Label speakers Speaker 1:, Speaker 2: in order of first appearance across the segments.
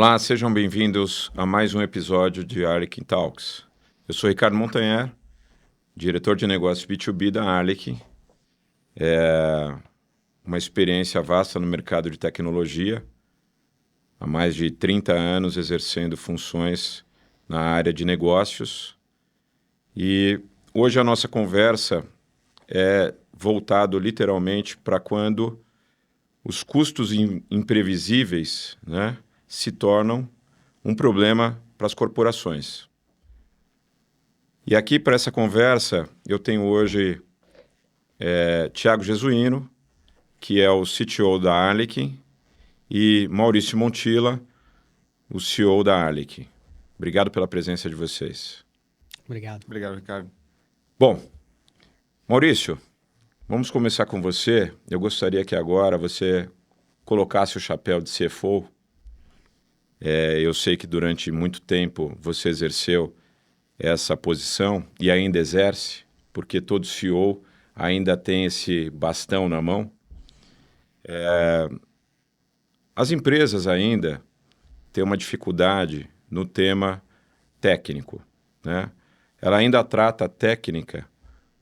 Speaker 1: Olá, sejam bem-vindos a mais um episódio de Arlequim Talks. Eu sou Ricardo Montanher, diretor de negócios B2B da Arlequim. É uma experiência vasta no mercado de tecnologia, há mais de 30 anos exercendo funções na área de negócios. E hoje a nossa conversa é voltado literalmente para quando os custos imprevisíveis, né, se tornam um problema para as corporações. E aqui para essa conversa eu tenho hoje Thiago Jesuíno, que é o CTO da Arlequim, e Maurício Montilla, o CEO da Arlequim. Obrigado pela presença de vocês.
Speaker 2: Obrigado.
Speaker 3: Obrigado, Ricardo.
Speaker 1: Bom, Maurício, vamos começar com você. Eu gostaria que agora você colocasse o chapéu de CFO. Eu sei que durante muito tempo você exerceu essa posição e ainda exerce, porque todo CEO ainda tem esse bastão na mão. As empresas ainda têm uma dificuldade no tema técnico, né? Ela ainda trata a técnica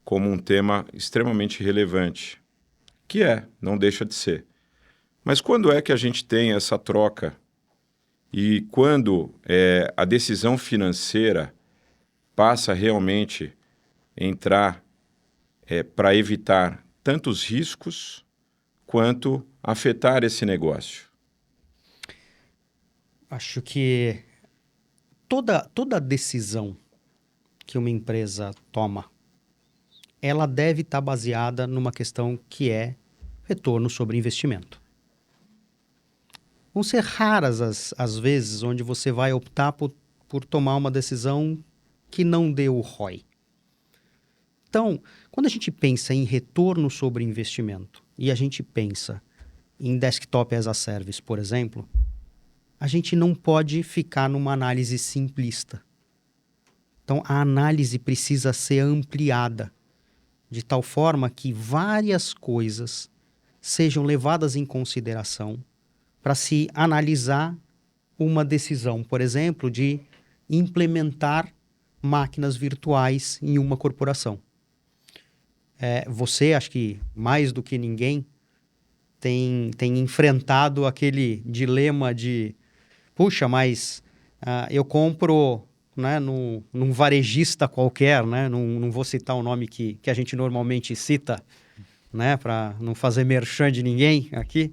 Speaker 1: como um tema extremamente relevante, que não deixa de ser. Mas quando é que a gente tem essa troca e quando a decisão financeira passa realmente a entrar para evitar tantos riscos quanto afetar esse negócio?
Speaker 2: Acho que toda decisão que uma empresa toma, ela deve estar baseada numa questão que é retorno sobre investimento. Vão ser raras as vezes onde você vai optar por tomar uma decisão que não dê o ROI. Então, quando a gente pensa em retorno sobre investimento e a gente pensa em desktop as a service, por exemplo, a gente não pode ficar numa análise simplista. Então, a análise precisa ser ampliada, de tal forma que várias coisas sejam levadas em consideração para se analisar uma decisão, por exemplo, de implementar máquinas virtuais em uma corporação. Você, acho que mais do que ninguém, tem enfrentado aquele dilema de puxa, mas eu compro, né, num varejista qualquer, né, não vou citar o nome que a gente normalmente cita, né, para não fazer merchan de ninguém aqui.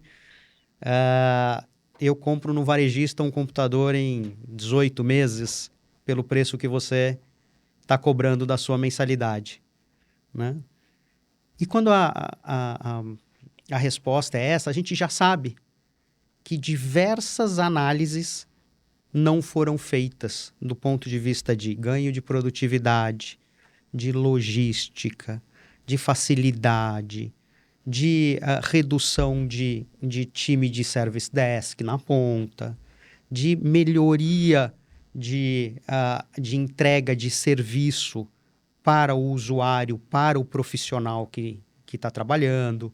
Speaker 2: Eu compro no varejista um computador em 18 meses pelo preço que você está cobrando da sua mensalidade, né? E quando a resposta é essa, a gente já sabe que diversas análises não foram feitas do ponto de vista de ganho de produtividade, de logística, de facilidade, de redução de time de service desk na ponta, de melhoria de entrega de serviço para o usuário, para o profissional que está trabalhando.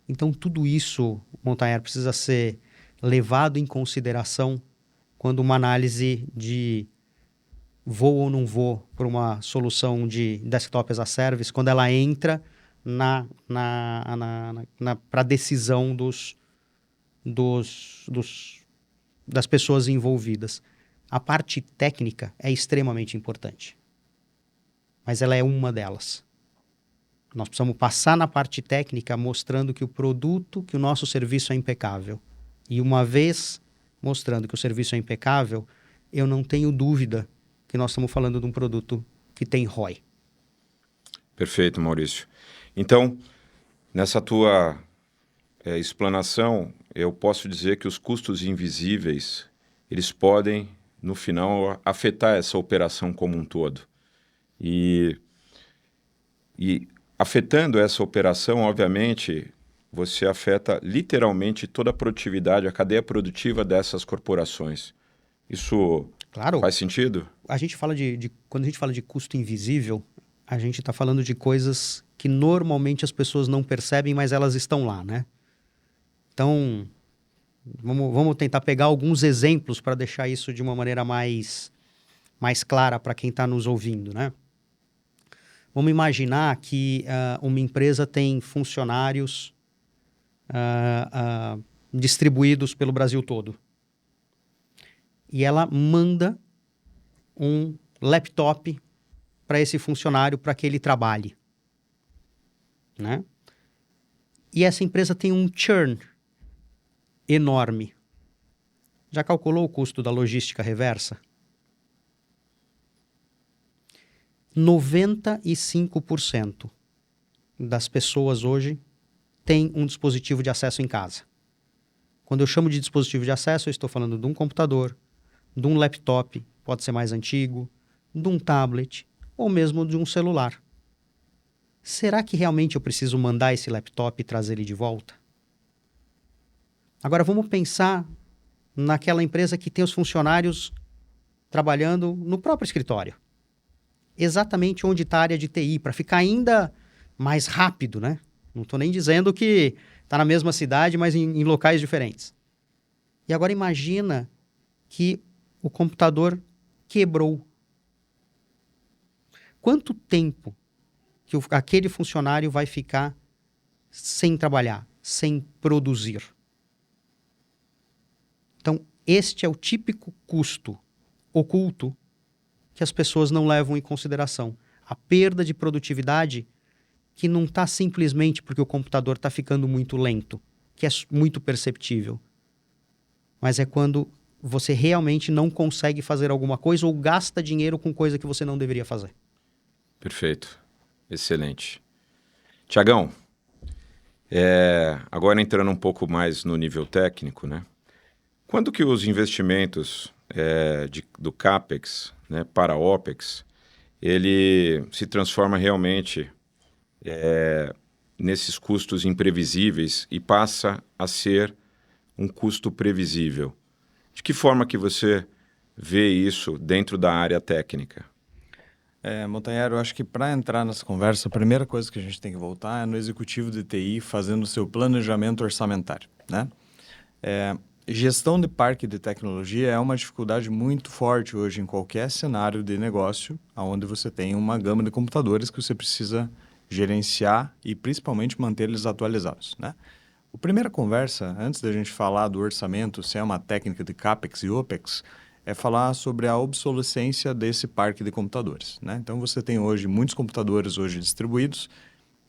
Speaker 2: Então, tudo isso, Montanher, precisa ser levado em consideração quando uma análise de vou ou não vou para uma solução de desktop as a service, quando ela entra para a decisão das pessoas envolvidas. A parte técnica é extremamente importante, mas ela é uma delas. Nós precisamos passar na parte técnica mostrando que o produto, que o nosso serviço é impecável. E uma vez mostrando que o serviço é impecável, eu não tenho dúvida que nós estamos falando de um produto que tem ROI.
Speaker 1: Perfeito, Maurício. Então, nessa tua explanação, eu posso dizer que os custos invisíveis, eles podem, no final, afetar essa operação como um todo. E afetando essa operação, obviamente, você afeta literalmente toda a produtividade, a cadeia produtiva dessas corporações. Isso faz sentido?
Speaker 2: A gente fala quando a gente fala de custo invisível, a gente está falando de coisas que normalmente as pessoas não percebem, mas elas estão lá, né? Então, Vamos tentar pegar alguns exemplos para deixar isso de uma maneira mais clara para quem está nos ouvindo, né? Vamos imaginar que uma empresa tem funcionários distribuídos pelo Brasil todo. E ela manda um laptop para esse funcionário para que ele trabalhe, né? E essa empresa tem um churn enorme. Já calculou o custo da logística reversa? 95% das pessoas hoje têm um dispositivo de acesso em casa. Quando eu chamo de dispositivo de acesso, eu estou falando de um computador, de um laptop, pode ser mais antigo, de um tablet ou mesmo de um celular. Será que realmente eu preciso mandar esse laptop e trazer ele de volta? Agora vamos pensar naquela empresa que tem os funcionários trabalhando no próprio escritório. Exatamente onde está a área de TI, para ficar ainda mais rápido, né? Não estou nem dizendo que está na mesma cidade, mas em locais diferentes. E agora imagina que o computador quebrou. Quanto tempo que aquele funcionário vai ficar sem trabalhar, sem produzir? Então, este é o típico custo oculto que as pessoas não levam em consideração. A perda de produtividade que não está simplesmente porque o computador está ficando muito lento, que é muito perceptível, mas é quando você realmente não consegue fazer alguma coisa ou gasta dinheiro com coisa que você não deveria fazer.
Speaker 1: Perfeito. Excelente. Tiagão, agora entrando um pouco mais no nível técnico, né? Quando que os investimentos do CAPEX, né, para OPEX, ele se transforma realmente nesses custos imprevisíveis e passa a ser um custo previsível? De que forma que você vê isso dentro da área técnica?
Speaker 3: Montanhero, eu acho que para entrar nessa conversa, a primeira coisa que a gente tem que voltar é no executivo de TI fazendo o seu planejamento orçamentário, né? Gestão de parque de tecnologia é uma dificuldade muito forte hoje em qualquer cenário de negócio, onde você tem uma gama de computadores que você precisa gerenciar e principalmente manter eles atualizados, né? A primeira conversa, antes da gente falar do orçamento, se é uma técnica de CAPEX e OPEX, é falar sobre a obsolescência desse parque de computadores, né? Então, você tem hoje muitos computadores hoje distribuídos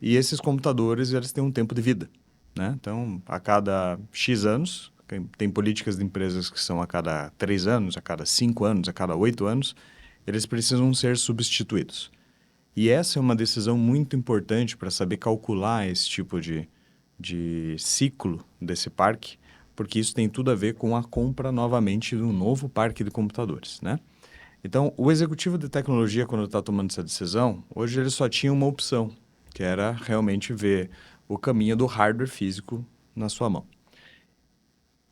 Speaker 3: e esses computadores eles têm um tempo de vida, né? Então, a cada X anos, tem políticas de empresas que são a cada 3 anos, a cada 5 anos, a cada 8 anos, eles precisam ser substituídos. E essa é uma decisão muito importante para saber calcular esse tipo de ciclo desse parque, porque isso tem tudo a ver com a compra novamente de um novo parque de computadores, né? Então, o executivo de tecnologia, quando está tomando essa decisão, hoje ele só tinha uma opção, que era realmente ver o caminho do hardware físico na sua mão.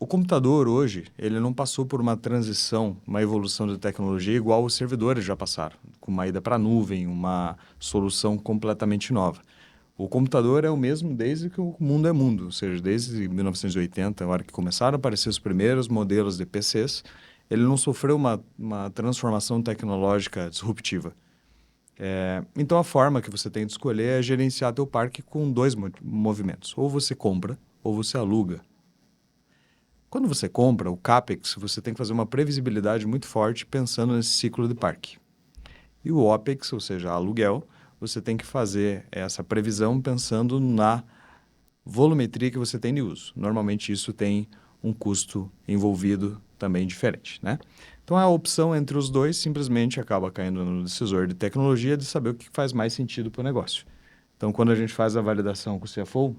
Speaker 3: O computador hoje, ele não passou por uma transição, uma evolução de tecnologia igual os servidores já passaram, com uma ida para a nuvem, uma solução completamente nova. O computador é o mesmo desde que o mundo é mundo, ou seja, desde 1980, a hora que começaram a aparecer os primeiros modelos de PCs, ele não sofreu uma transformação tecnológica disruptiva. Então, a forma que você tem de escolher é gerenciar teu parque com 2 movimentos. Ou você compra, ou você aluga. Quando você compra o CAPEX, você tem que fazer uma previsibilidade muito forte pensando nesse ciclo de parque. E o OPEX, ou seja, aluguel, você tem que fazer essa previsão pensando na volumetria que você tem de uso. Normalmente isso tem um custo envolvido também diferente, né? Então a opção entre os dois simplesmente acaba caindo no decisor de tecnologia de saber o que faz mais sentido para o negócio. Então quando a gente faz a validação com o CFO,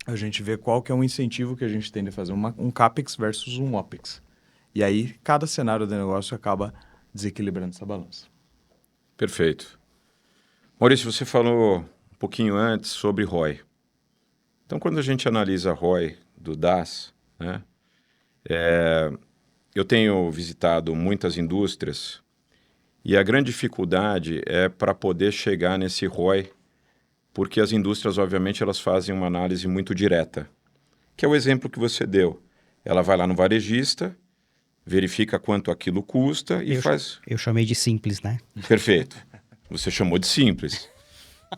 Speaker 3: a gente vê qual que é o incentivo que a gente tem de fazer um CAPEX versus um OPEX. E aí cada cenário de negócio acaba desequilibrando essa balança.
Speaker 1: Perfeito. Maurício, você falou um pouquinho antes sobre ROI. Então, quando a gente analisa ROI do DaaS, né, eu tenho visitado muitas indústrias e a grande dificuldade é para poder chegar nesse ROI, porque as indústrias, obviamente, elas fazem uma análise muito direta, que é o exemplo que você deu. Ela vai lá no varejista, verifica quanto aquilo custa e faz...
Speaker 2: Eu chamei de simples, né?
Speaker 1: Perfeito. Você chamou de simples.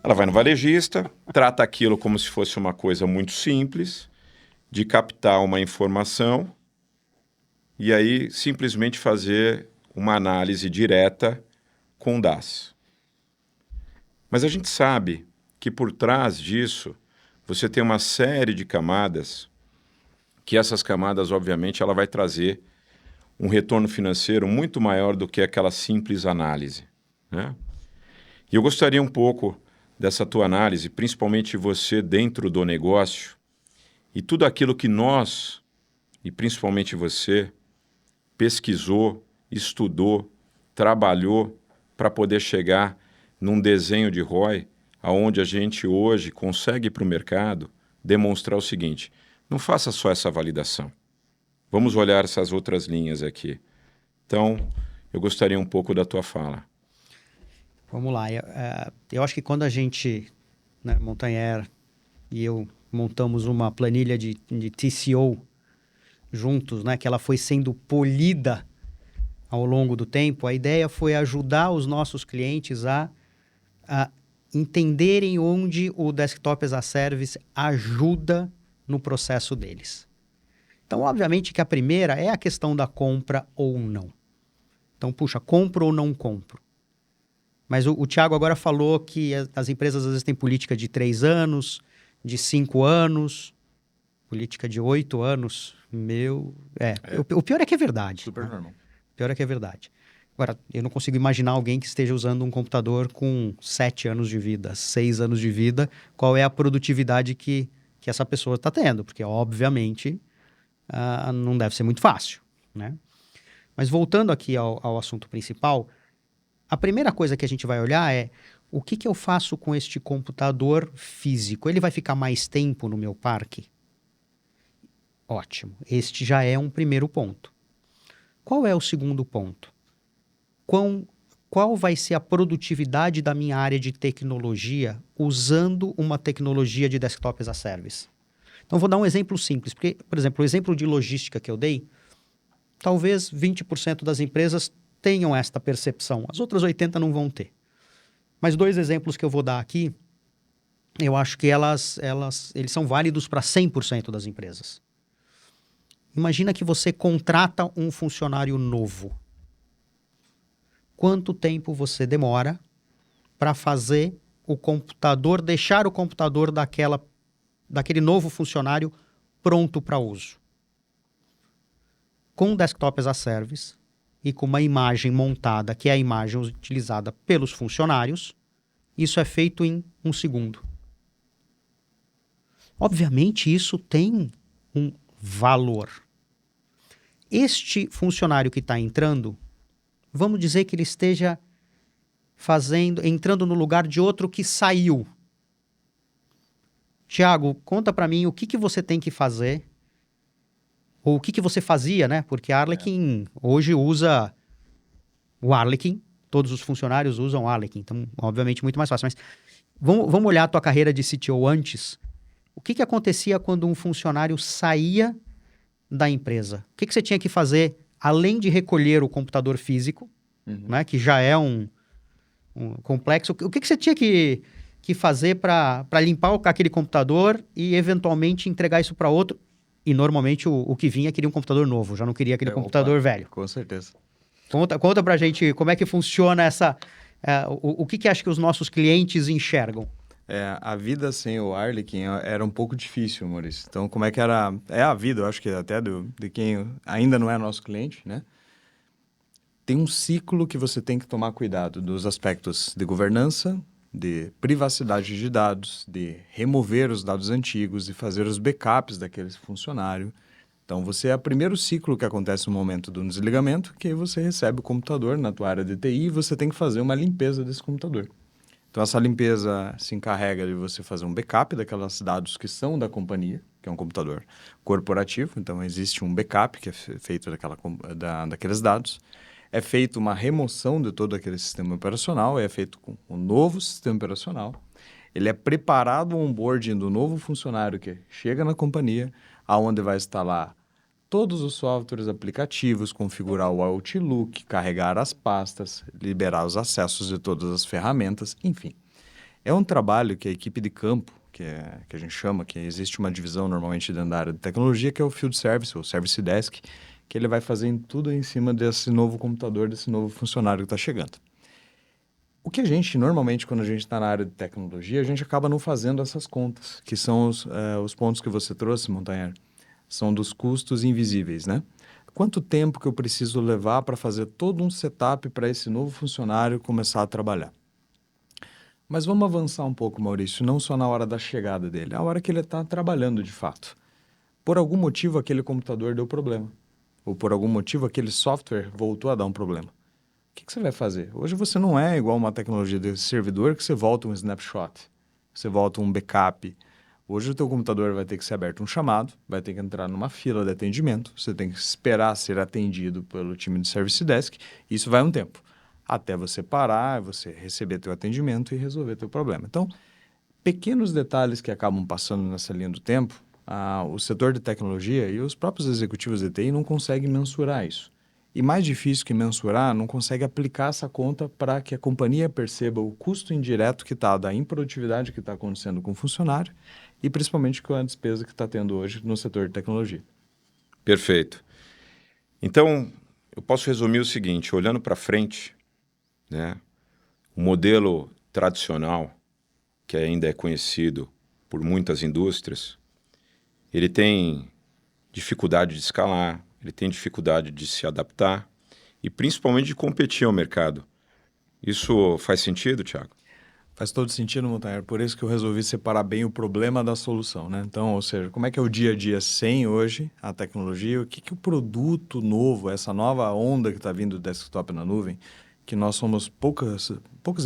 Speaker 1: Ela vai no varejista, trata aquilo como se fosse uma coisa muito simples, de captar uma informação e aí simplesmente fazer uma análise direta com o DAS. Mas a gente sabe que por trás disso você tem uma série de camadas, que essas camadas, obviamente, ela vai trazer um retorno financeiro muito maior do que aquela simples análise, né? E eu gostaria um pouco dessa tua análise, principalmente você dentro do negócio, e tudo aquilo que nós, e principalmente você, pesquisou, estudou, trabalhou para poder chegar num desenho de ROI, aonde a gente hoje consegue para o mercado demonstrar o seguinte: não faça só essa validação. Vamos olhar essas outras linhas aqui. Então, eu gostaria um pouco da tua fala.
Speaker 2: Vamos lá. Eu acho que quando a gente, né, Montanher e eu, montamos uma planilha de TCO juntos, né, que ela foi sendo polida ao longo do tempo, a ideia foi ajudar os nossos clientes a entenderem onde o Desktop as a Service ajuda no processo deles. Então, obviamente que a primeira é a questão da compra ou não. Então, puxa, compro ou não compro? Mas o Thiago agora falou que as empresas às vezes têm política de 3 anos, de 5 anos, política de 8 anos. O pior é que é verdade.
Speaker 3: Super
Speaker 2: né?
Speaker 3: normal.
Speaker 2: O pior é que é verdade. Agora, eu não consigo imaginar alguém que esteja usando um computador com 7 anos de vida, 6 anos de vida. Qual é a produtividade que essa pessoa está tendo? Porque, obviamente, não deve ser muito fácil, né? Mas voltando aqui ao assunto principal, a primeira coisa que a gente vai olhar é o que eu faço com este computador físico? Ele vai ficar mais tempo no meu parque? Ótimo. Este já é um primeiro ponto. Qual é o segundo ponto? Qual vai ser a produtividade da minha área de tecnologia usando uma tecnologia de Desktop as a Service? Então, vou dar um exemplo simples, porque, por exemplo, o exemplo de logística que eu dei, talvez 20% das empresas tenham esta percepção, as outras 80% não vão ter. Mas 2 exemplos que eu vou dar aqui, eu acho que eles são válidos para 100% das empresas. Imagina que você contrata um funcionário novo. Quanto tempo você demora para fazer o computador, deixar o computador daquele novo funcionário pronto para uso? Com o Desktop as a Service e com uma imagem montada, que é a imagem utilizada pelos funcionários, isso é feito em 1 segundo. Obviamente, isso tem um valor. Este funcionário que está entrando, vamos dizer que ele esteja entrando no lugar de outro que saiu. Tiago, conta para mim o que você tem que fazer, ou o que você fazia, né? Porque a Arlequim hoje usa o Arlequim, todos os funcionários usam o Arlequim, então, obviamente, muito mais fácil. Mas vamos olhar a tua carreira de CTO antes. O que acontecia quando um funcionário saía da empresa? O que você tinha que fazer, além de recolher o computador físico, né, que já é um complexo? O que você tinha que fazer para limpar aquele computador e, eventualmente, entregar isso para outro? E, normalmente, o que vinha queria um computador novo, já não queria aquele computador velho.
Speaker 3: Com certeza.
Speaker 2: Conta pra gente como é que funciona o que acha que os nossos clientes enxergam?
Speaker 3: A vida sem o Arlequim era um pouco difícil, Maurício. Então, como é que era? É a vida, eu acho que até de quem ainda não é nosso cliente, né? Tem um ciclo que você tem que tomar cuidado dos aspectos de governança, de privacidade de dados, de remover os dados antigos e fazer os backups daquele funcionário. Então, é o primeiro ciclo que acontece no momento do desligamento, que você recebe o computador na tua área de TI e você tem que fazer uma limpeza desse computador. Então, essa limpeza se encarrega de você fazer um backup daqueles dados que são da companhia, que é um computador corporativo. Então, existe um backup que é feito daqueles dados. É feita uma remoção de todo aquele sistema operacional, é feito com um novo sistema operacional. Ele é preparado o onboarding do novo funcionário que chega na companhia, aonde vai instalar todos os softwares aplicativos, configurar o Outlook, carregar as pastas, liberar os acessos de todas as ferramentas, enfim. É um trabalho que a equipe de campo, que a gente chama, que existe uma divisão normalmente dentro da área de tecnologia, que é o Field Service, ou Service Desk, que ele vai fazer tudo em cima desse novo computador, desse novo funcionário que está chegando. O que a gente, normalmente, quando a gente está na área de tecnologia, a gente acaba não fazendo essas contas, que são os pontos que você trouxe, Montanher, são dos custos invisíveis, né? Quanto tempo que eu preciso levar para fazer todo um setup para esse novo funcionário começar a trabalhar? Mas vamos avançar um pouco, Maurício, não só na hora da chegada dele, a hora que ele está trabalhando de fato. Por algum motivo, aquele computador deu problema. Ou por algum motivo, aquele software voltou a dar um problema. O que você vai fazer? Hoje você não é igual uma tecnologia de servidor que você volta um snapshot, você volta um backup. Hoje o teu computador vai ter que ser aberto um chamado, vai ter que entrar numa fila de atendimento, você tem que esperar ser atendido pelo time de Service Desk, e isso vai um tempo, até você parar, você receber teu atendimento e resolver teu problema. Então, pequenos detalhes que acabam passando nessa linha do tempo, o setor de tecnologia e os próprios executivos de TI não conseguem mensurar isso. E mais difícil que mensurar, não consegue aplicar essa conta para que a companhia perceba o custo indireto que está da improdutividade que está acontecendo com o funcionário e principalmente com a despesa que está tendo hoje no setor de tecnologia.
Speaker 1: Perfeito. Então, eu posso resumir o seguinte, olhando para frente, né, o modelo tradicional, que ainda é conhecido por muitas indústrias, ele tem dificuldade de escalar, ele tem dificuldade de se adaptar e principalmente de competir ao mercado. Isso faz sentido, Thiago?
Speaker 3: Faz todo sentido, Montanher. Por isso que eu resolvi separar bem o problema da solução, né? Então, ou seja, como é que é o dia a dia sem hoje a tecnologia? O que o produto novo, essa nova onda que está vindo do desktop na nuvem, que nós somos poucas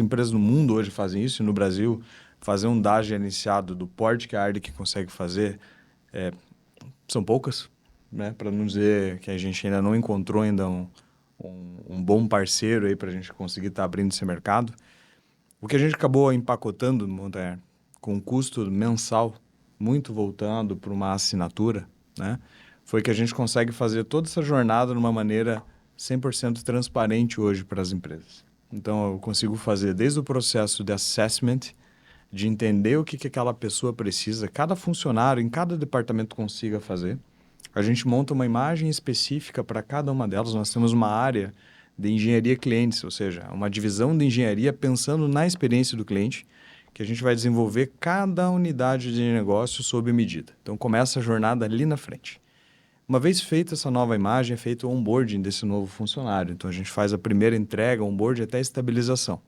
Speaker 3: empresas no mundo hoje fazem isso, e no Brasil, fazer um DAS gerenciado do porte que a Ardic consegue fazer, são poucas, né? Para não dizer que a gente ainda não encontrou ainda um bom parceiro aí para a gente conseguir estar abrindo esse mercado. O que a gente acabou empacotando, Montanher, com um custo mensal muito voltando para uma assinatura, né? Foi que a gente consegue fazer toda essa jornada de uma maneira 100% transparente hoje para as empresas. Então, eu consigo fazer desde o processo de assessment, de entender o que aquela pessoa precisa, cada funcionário em cada departamento consiga fazer. A gente monta uma imagem específica para cada uma delas. Nós temos uma área de engenharia clientes, ou seja, uma divisão de engenharia pensando na experiência do cliente, que a gente vai desenvolver cada unidade de negócio sob medida. Então, começa a jornada ali na frente. Uma vez feita essa nova imagem, é feito o onboarding desse novo funcionário. Então, a gente faz a primeira entrega, onboarding até a estabilização.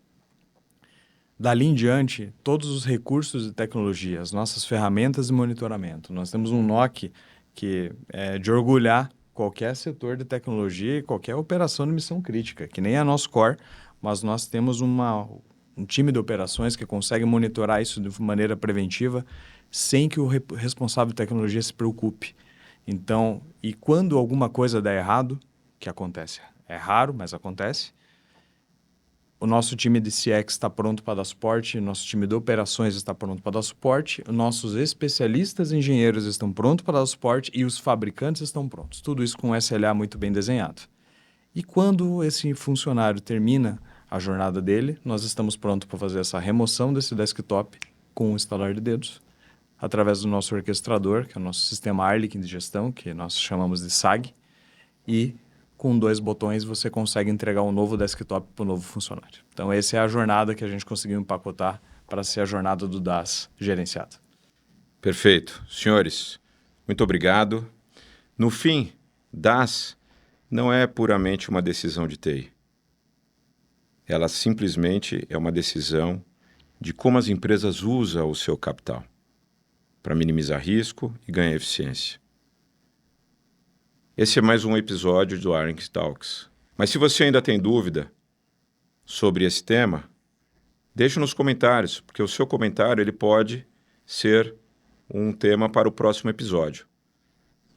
Speaker 3: Dali em diante, todos os recursos de tecnologia, as nossas ferramentas de monitoramento. Nós temos um NOC que é de orgulhar qualquer setor de tecnologia e qualquer operação de missão crítica, que nem é nosso core, mas nós temos um time de operações que consegue monitorar isso de maneira preventiva sem que o responsável de tecnologia se preocupe. Então, e quando alguma coisa der errado, que acontece, é raro, mas acontece, o nosso time de CX está pronto para dar suporte, o nosso time de operações está pronto para dar suporte, os nossos especialistas engenheiros estão prontos para dar suporte e os fabricantes estão prontos. Tudo isso com um SLA muito bem desenhado. E quando esse funcionário termina a jornada dele, nós estamos prontos para fazer essa remoção desse desktop com um estalar de dedos, através do nosso orquestrador, que é o nosso sistema Arlic de gestão, que nós chamamos de SAG, e com 2 botões você consegue entregar um novo desktop para o novo funcionário. Então, essa é a jornada que a gente conseguiu empacotar para ser a jornada do DAS gerenciado.
Speaker 1: Perfeito. Senhores, muito obrigado. No fim, DAS não é puramente uma decisão de TI. Ela simplesmente é uma decisão de como as empresas usam o seu capital para minimizar risco e ganhar eficiência. Esse é mais um episódio do Arlic Talks. Mas se você ainda tem dúvida sobre esse tema, deixe nos comentários, porque o seu comentário ele pode ser um tema para o próximo episódio.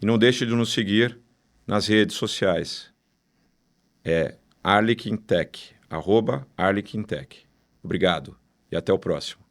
Speaker 1: E não deixe de nos seguir nas redes sociais. É Arlic Tech, @Arlic Tech. Obrigado e até o próximo.